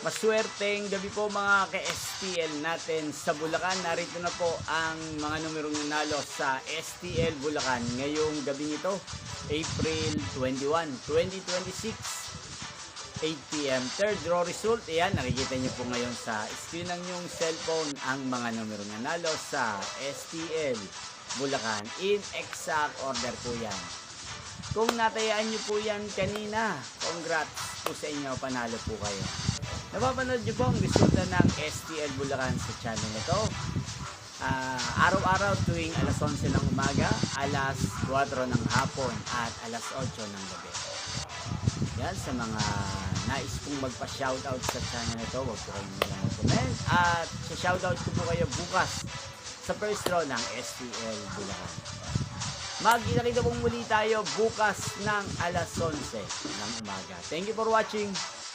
Maswerteng gabi po mga ka-STL natin sa Bulacan. Narito na po ang mga numerong nanalo sa STL Bulacan ngayong gabi nito, April 21, 2026, 8 p.m. Third draw result. Ayan, nakikita nyo po ngayon sa screen ng yung cellphone ang mga numerong nanalo sa STL Bulacan. In exact order po yan. Kung natayaan nyo po yan kanina, congrats po sa inyo, panalo po kayo. Napapanood nyo po ang resulta ng STL Bulacan sa channel nito. Araw-araw tuwing alas 11 ng umaga, alas 4 ng hapon at alas 8 ng gabi. Yan, sa mga nais pong magpa-shoutout sa channel nito, huwag po kayong mag-comment. At sa shoutout ko po kayo bukas sa first draw ng STL Bulacan. Magkita-kita pong muli tayo bukas ng alas 11 ng umaga. Thank you for watching.